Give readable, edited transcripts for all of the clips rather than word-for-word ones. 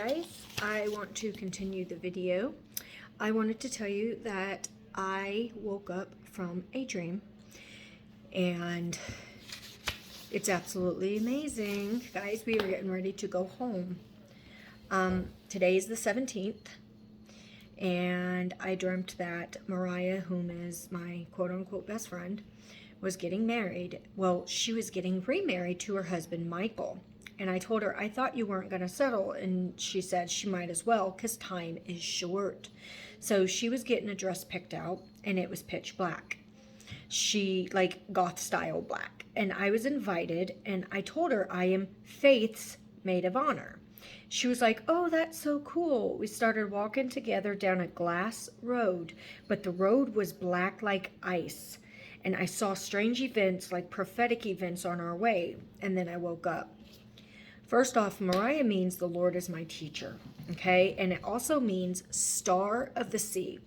guys, I want to continue the video. I wanted to tell you that I woke up from a dream and it's absolutely amazing. Guys, we are getting ready to go home. Today is the 17th and I dreamt that Mariah, whom is my quote-unquote best friend, was getting married. Well, she was getting remarried to her husband, Michael. And I told her, I thought you weren't going to settle. And she said she might as well because time is short. So she was getting a dress picked out and it was pitch black. She, like, goth style black. And I was invited and I told her I am Faith's maid of honor. She was like, oh, that's so cool. We started walking together down a glass road, but the road was black like ice. And I saw strange events, like prophetic events on our way. And then I woke up. First off, Mariah means the Lord is my teacher, okay? And it also means star of the sea.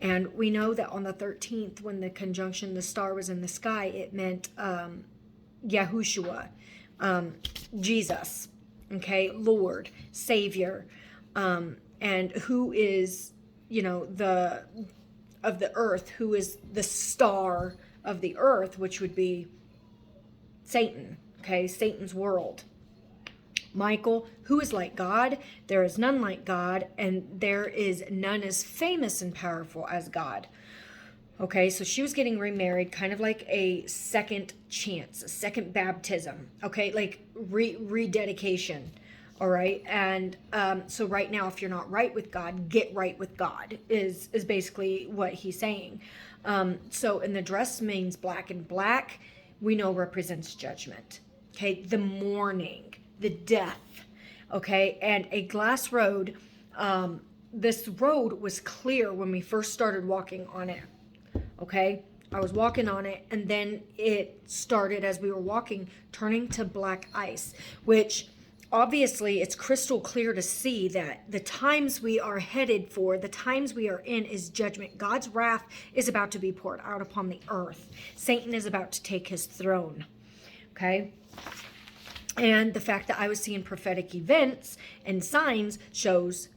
And we know that on the 13th, when the conjunction, the star was in the sky, it meant Yahushua, Jesus, okay? Lord, Savior, and who is, you know, of the earth, who is the star of the earth, which would be Satan, okay? Satan's world. Michael, who is like God, there is none like God, and there is none as famous and powerful as God. Okay, so she was getting remarried, kind of like a second chance, a second baptism, okay, like rededication, all right? And so right now, if you're not right with God, get right with God is basically what he's saying. So, and the dress means black, and black, we know, represents judgment, okay, the mourning, the death, okay, and a glass road. This road was clear when we first started walking on it, okay? I was walking on it, and then it started, as we were walking, turning to black ice, which obviously it's crystal clear to see that the times we are headed for, the times we are in, is judgment. God's wrath is about to be poured out upon the earth. Satan is about to take his throne, okay? And the fact that I was seeing prophetic events and signs shows,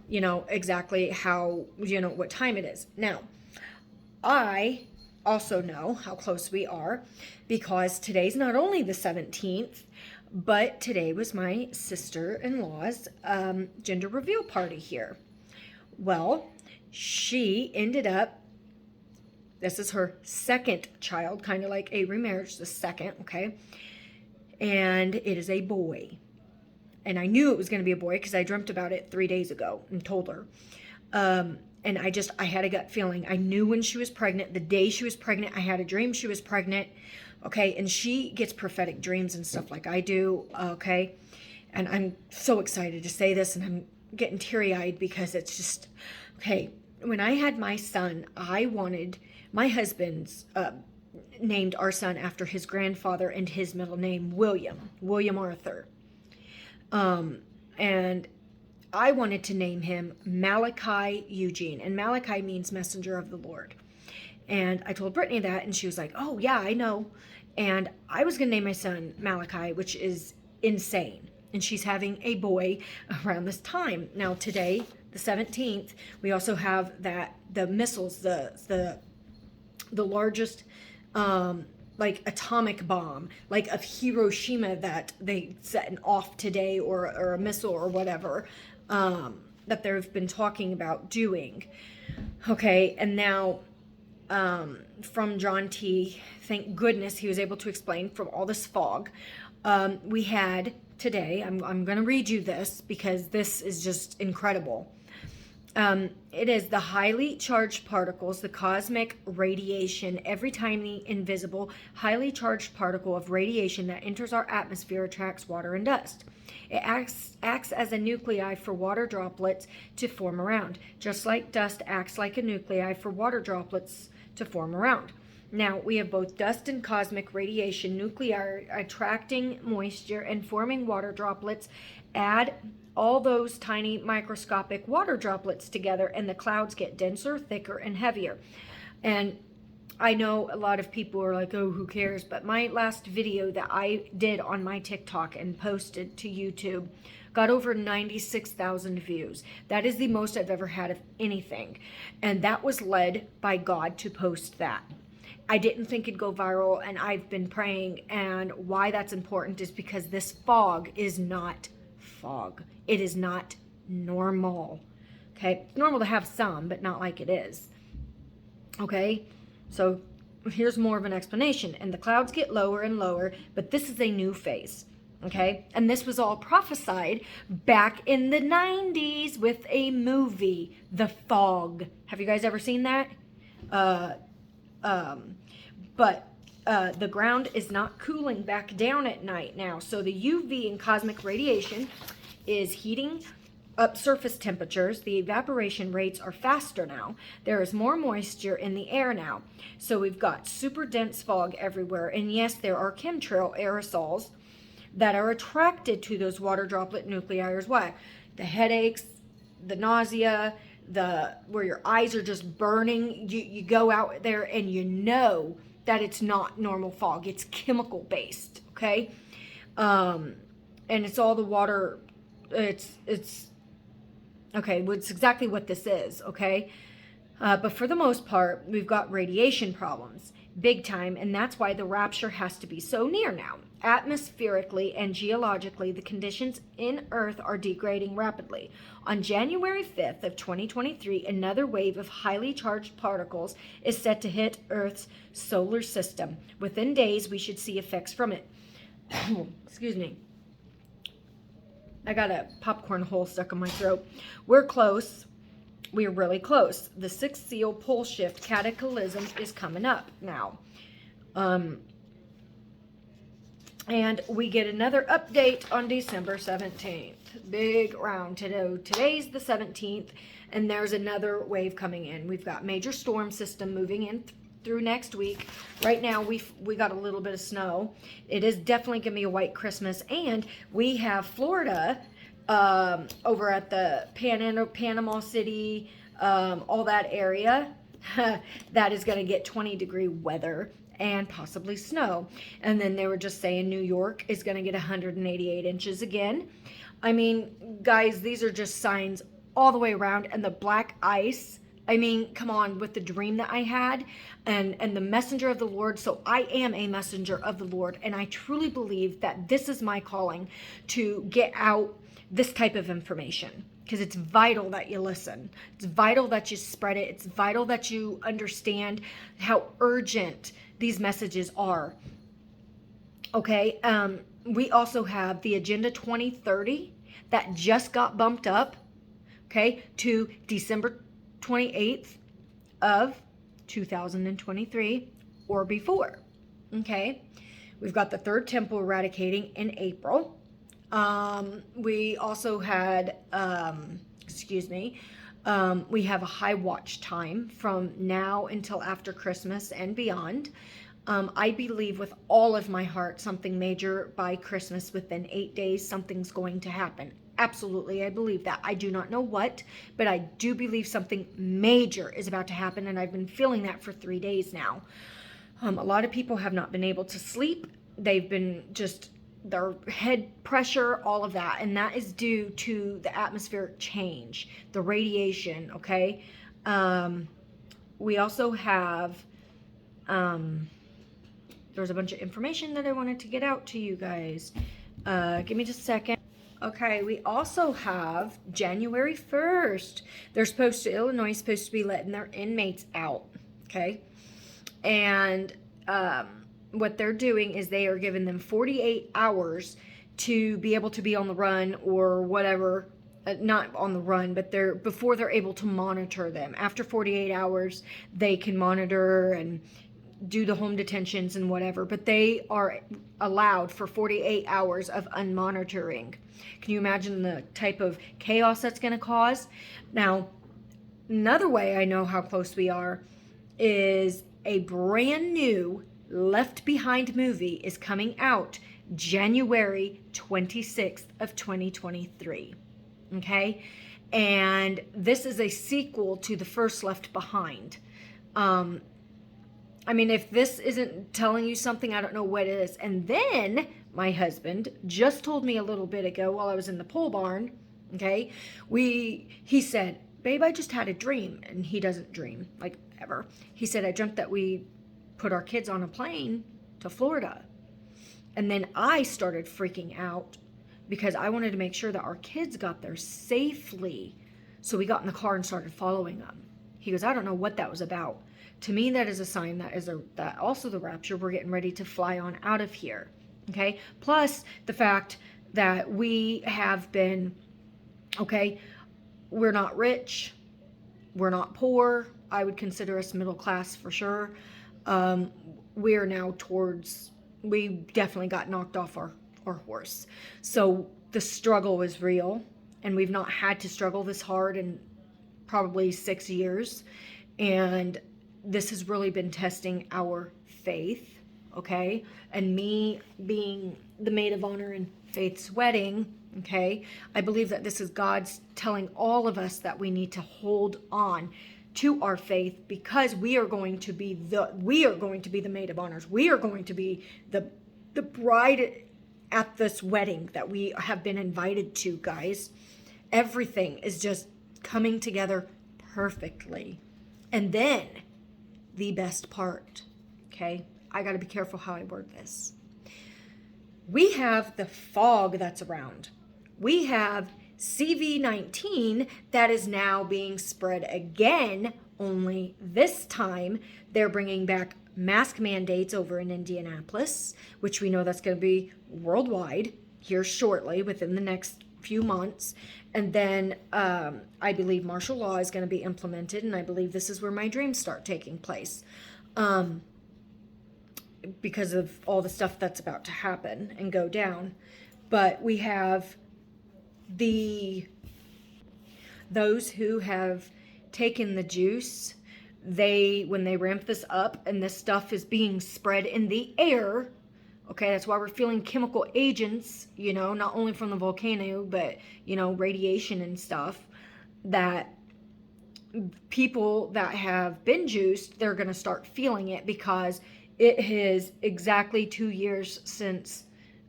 you know, exactly how, you know, what time it is. Now, I also know how close we are because today's not only the 17th, but today was my sister-in-law's gender reveal party here. Well, she ended up, this is her second child, kind of like a remarriage, the second, okay? And it is a boy. And I knew it was going to be a boy because I dreamt about it 3 days ago and told her. And I had a gut feeling. I knew when she was pregnant, the day she was pregnant, I had a dream she was pregnant. Okay, and she gets prophetic dreams and stuff like I do, okay? And I'm so excited to say this, and I'm getting teary-eyed because it's just, okay, when I had my son, I wanted, my husband's named our son after his grandfather and his middle name, William Arthur. And I wanted to name him Malachi Eugene, and Malachi means messenger of the Lord. And I told Brittany that, and she was like, oh yeah, I know. And I was going to name my son Malachi, which is insane. And she's having a boy around this time. Now today, the 17th, we also have the missiles, the largest like atomic bomb, like of Hiroshima, that they set off today, or a missile or whatever, that they've been talking about doing. Okay, and now from John T, thank goodness he was able to explain from all this fog. We had today, I'm going to read you this because this is just incredible. It is the highly charged particles, the cosmic radiation, every tiny, invisible, highly charged particle of radiation that enters our atmosphere attracts water and dust. It acts as a nuclei for water droplets to form around, just like dust acts like a nuclei for water droplets to form around. Now, we have both dust and cosmic radiation. Nuclei are attracting moisture and forming water droplets. Add all those tiny microscopic water droplets together, and the clouds get denser, thicker, and heavier. And I know a lot of people are like, oh, who cares? But my last video that I did on my TikTok and posted to YouTube got over 96,000 views. That is the most I've ever had of anything. And that was led by God to post that. I didn't think it'd go viral, and I've been praying. And why that's important is because this fog is not fog. It is not normal. Okay, it's normal to have some, but not like it is. Okay, so here's more of an explanation. And the clouds get lower and lower, but this is a new phase. Okay, and this was all prophesied back in the 90s with a movie, The Fog. Have you guys ever seen that? But the ground is not cooling back down at night now. So the UV and cosmic radiation is heating up surface temperatures. The evaporation rates are faster now. There is more moisture in the air now. So we've got super dense fog everywhere. And yes, there are chemtrail aerosols that are attracted to those water droplet nuclei as well. The headaches, the nausea, where your eyes are just burning. You go out there and you know that it's not normal fog. It's chemical based, okay? And it's all the water. It's okay, well, it's exactly what this is, okay? But for the most part, we've got radiation problems, big time, and that's why the rapture has to be so near now. Atmospherically and geologically, the conditions in Earth are degrading rapidly. On January 5th of 2023, another wave of highly charged particles is set to hit Earth's solar system. Within days, we should see effects from it. Excuse me. I got a popcorn hole stuck in my throat. We're close. We're really close. The sixth seal pole shift cataclysm is coming up now. And we get another update on December 17th. Big round today. Today's the 17th, and there's another wave coming in. We've got major storm system moving in through next week. Right now, we got a little bit of snow. It is definitely going to be a white Christmas, and we have Florida over at the Panama City, all that area. That is going to get 20-degree weather and possibly snow. And then they were just saying New York is going to get 188 inches again. I mean, guys, these are just signs all the way around. And the black ice, I mean, come on, with the dream that I had and the messenger of the Lord. So I am a messenger of the Lord. And I truly believe that this is my calling to get out this type of information, because it's vital that you listen. It's vital that you spread it. It's vital that you understand how urgent these messages are. Okay. We also have the Agenda 2030 that just got bumped up, okay, to December 28th of 2023 or before. Okay. We've got the third temple eradicating in April. We also had, we have a high watch time from now until after Christmas and beyond. I believe with all of my heart something major by Christmas. Within 8 days, something's going to happen. Absolutely, I believe that. I do not know what, but I do believe something major is about to happen, and I've been feeling that for 3 days now. A lot of people have not been able to sleep. They've been just, their head pressure, all of that, and that is due to the atmospheric change, the radiation, okay? We also have, there's a bunch of information that I wanted to get out to you guys. Give me just a second. Okay, we also have January 1st. Illinois is supposed to be letting their inmates out, okay? And what they're doing is they are giving them 48 hours to be able to be on the run or whatever. Not on the run, but before they're able to monitor them. After 48 hours, they can monitor and do the home detentions and whatever, but they are allowed for 48 hours of unmonitoring. Can you imagine the type of chaos that's going to cause? Now, another way I know how close we are is a brand new Left Behind movie is coming out January 26th of 2023. Okay? And this is a sequel to the first Left Behind. I mean, if this isn't telling you something, I don't know what it is. And then my husband just told me a little bit ago while I was in the pole barn, okay, he said, babe, I just had a dream. And he doesn't dream, like, ever. He said, I dreamt that we put our kids on a plane to Florida. And then I started freaking out because I wanted to make sure that our kids got there safely. So we got in the car and started following them. He goes, I don't know what that was about. To me, that is a sign that also the rapture, we're getting ready to fly on out of here. Okay. Plus the fact that we have been, okay, we're not rich. We're not poor. I would consider us middle class for sure. We are now we definitely got knocked off our horse. So the struggle is real, and we've not had to struggle this hard in probably 6 years. And this has really been testing our faith, okay? And me being the maid of honor in Faith's wedding, okay? I believe that this is God's telling all of us that we need to hold on to our faith, because we are going to be the maid of honors. We are going to be the bride at this wedding that we have been invited to, guys. Everything is just coming together perfectly. And then the best part, okay? I got to be careful how I word this. We have the fog that's around. We have CV-19 that is now being spread again, only this time they're bringing back mask mandates over in Indianapolis, which we know that's going to be worldwide here shortly within the next few months. And then I believe martial law is going to be implemented, and I believe this is where my dreams start taking place, because of all the stuff that's about to happen and go down. But we have those who have taken the juice. When they ramp this up and this stuff is being spread in the air, okay, that's why we're feeling chemical agents, not only from the volcano, but, radiation and stuff, that people that have been juiced, they're going to start feeling it, because it is exactly 2 years since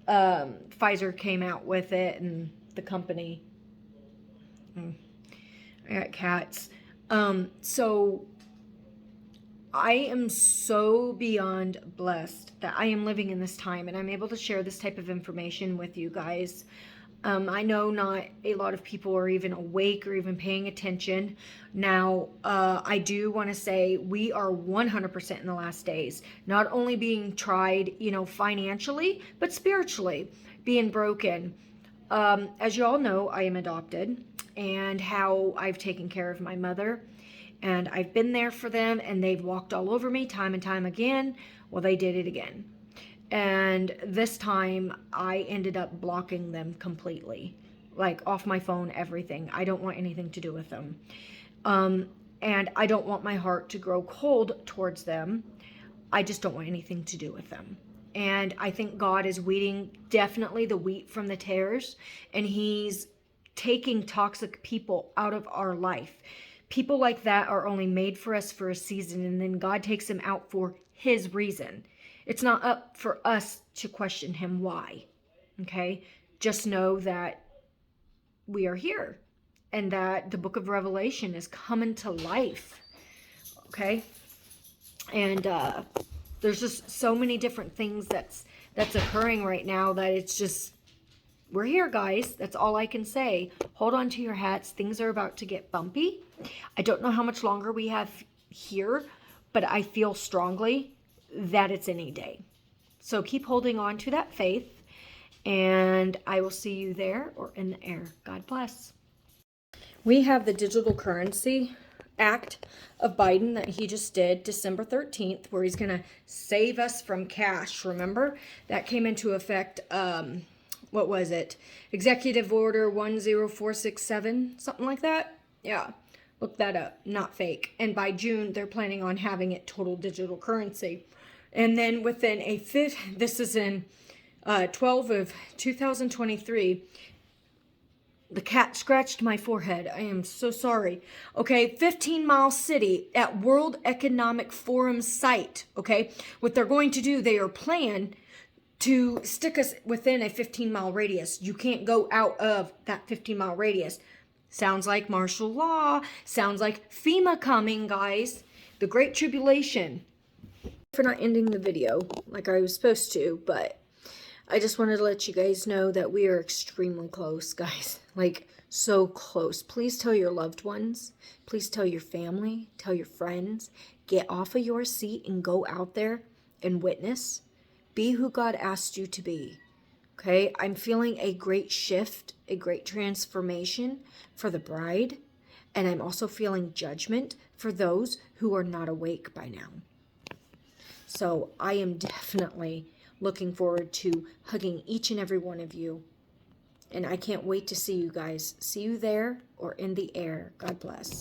Pfizer came out with it, and the company. I got cats. So I am so beyond blessed that I am living in this time, and I'm able to share this type of information with you guys. I know not a lot of people are even awake or even paying attention. Now, I do want to say we are 100% in the last days, not only being tried, financially, but spiritually being broken. As you all know, I am adopted, and how I've taken care of my mother, and I've been there for them, and they've walked all over me time and time again. Well, they did it again. And this time I ended up blocking them completely, like off my phone, everything. I don't want anything to do with them. And I don't want my heart to grow cold towards them. I just don't want anything to do with them. And I think God is weeding definitely the wheat from the tares, and he's taking toxic people out of our life. People like that are only made for us for a season, and then God takes them out for his reason. It's not up for us to question him why, okay? Just know that we are here, and that the book of Revelation is coming to life, okay? And there's just so many different things that's occurring right now that it's just, we're here, guys. That's all I can say. Hold on to your hats. Things are about to get bumpy. I don't know how much longer we have here, but I feel strongly that it's any day. So keep holding on to that faith, and I will see you there or in the air. God bless. We have the Digital Currency Act of Biden that he just did December 13th, where he's going to save us from cash. Remember? That came into effect, what was it? Executive Order 10467, something like that? Yeah. Look that up. Not fake. And by June, they're planning on having it total digital currency. And then within this is in 12 of 2023, The cat scratched my forehead. I am so sorry. Okay, 15 Mile City at World Economic Forum site. Okay, what they're going to do, they are planning to stick us within a 15-mile radius. You can't go out of that 15-mile radius. Sounds like martial law. Sounds like FEMA coming, guys. The Great Tribulation. For not ending the video like I was supposed to, but I just wanted to let you guys know that we are extremely close, guys. Like, so close. Please tell your loved ones. Please tell your family. Tell your friends. Get off of your seat and go out there and witness. Be who God asked you to be. Okay? I'm feeling a great shift, a great transformation for the bride. And I'm also feeling judgment for those who are not awake by now. So I am definitely looking forward to hugging each and every one of you. And I can't wait to see you guys. See you there or in the air. God bless.